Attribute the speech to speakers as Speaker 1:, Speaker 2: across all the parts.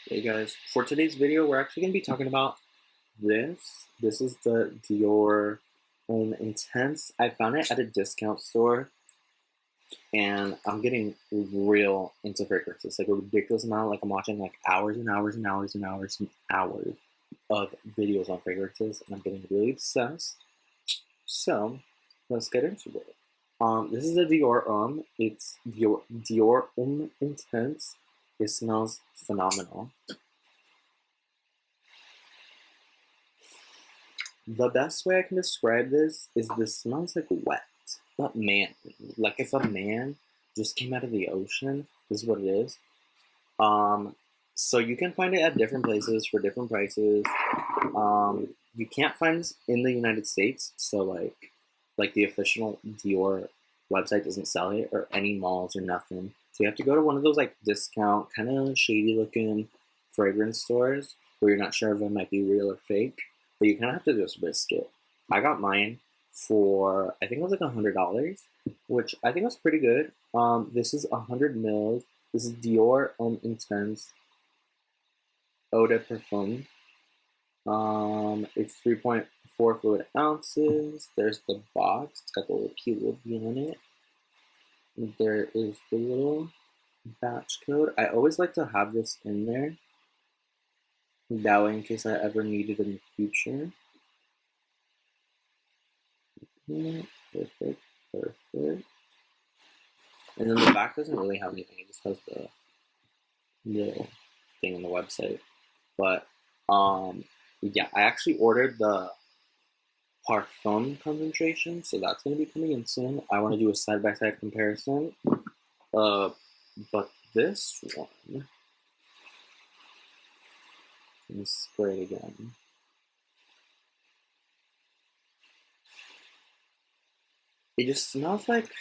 Speaker 1: Hey guys, for today's video, we're actually going to be talking about this. This is the Dior Homme Intense. I found it at a discount store, and I'm getting real into fragrances, like a ridiculous amount. Like I'm watching like hours and hours and hours and hours and hours of videos on fragrances, and I'm getting really obsessed. So let's get into it. This is a Dior Homme. It's Dior Homme Intense. It smells phenomenal. The best way I can describe this is this smells like wet, but man, like if a man just came out of the ocean, this is what it is. So you can find it at different places for different prices. You can't find this in the United States, so like the official Dior website doesn't sell it, or any malls or nothing. So you have to go to one of those like discount, kind of shady looking fragrance stores where you're not sure if it might be real or fake. But you kind of have to just risk it. I got mine for, I think it was like $100, which I think was pretty good. This is 100 mils. This is Dior Homme Intense Eau de Parfum. It's 3.4 fluid ounces. There's the box. It's got the little cute little bee on it. There is the little batch code. I always like to have this in there. That way, in case I ever need it in the future. Perfect, perfect. And then the back doesn't really have anything, it just has the little thing on the website. But yeah, I actually ordered the Parfum concentration, so that's gonna be coming in soon. I want to do a side-by-side comparison. But this one, let me spray it again. It just smells like,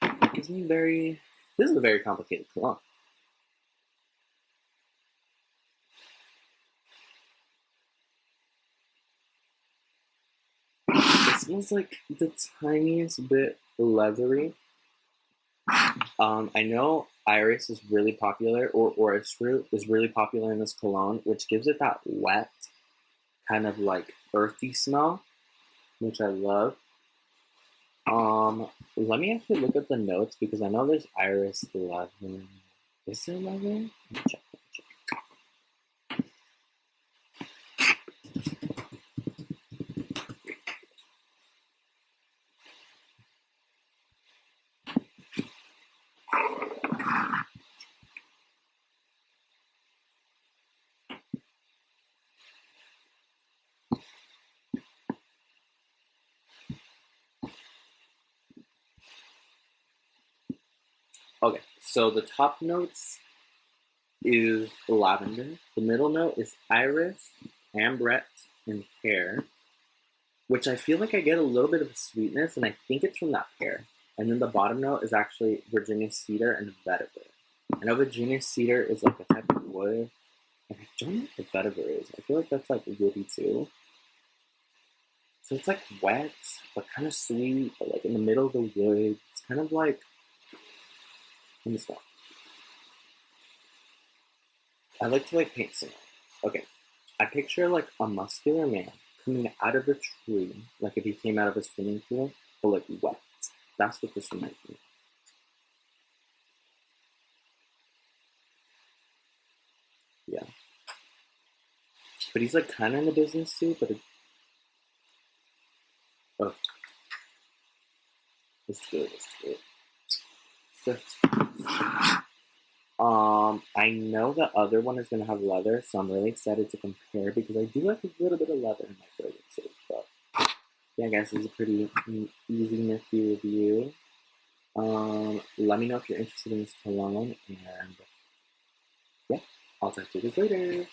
Speaker 1: it gives me very, this is a very complicated cologne. It smells like the tiniest bit leathery. I know iris is really popular, or orris root is really popular in this cologne, which gives it that wet, kind of like earthy smell, which I love. Let me actually look at the notes because I know there's iris 11. Is there 11? Let me check. Okay, so the top notes is lavender. The middle note is iris, ambrette, and pear, which I feel like I get a little bit of a sweetness, and I think it's from that pear. And then the bottom note is actually Virginia cedar and vetiver. I know Virginia cedar is like a type of wood, and I don't know what the vetiver is. I feel like that's like woody too. So it's like wet, but kind of sweet, but like in the middle of the wood. It's kind of like, let me stop. I like to like paint scenarios. Okay, I picture like a muscular man coming out of a tree, like if he came out of a swimming pool, but like wet. That's what this reminds me of. Yeah. But he's like kind of in the business too, but oh, it's good, it's good. I know the other one is gonna have leather, so I'm really excited to compare because I do like a little bit of leather in my fragrances. But yeah, guys, this is a pretty easy, nifty review. Let me know if you're interested in this cologne, and yeah, I'll talk to you guys later.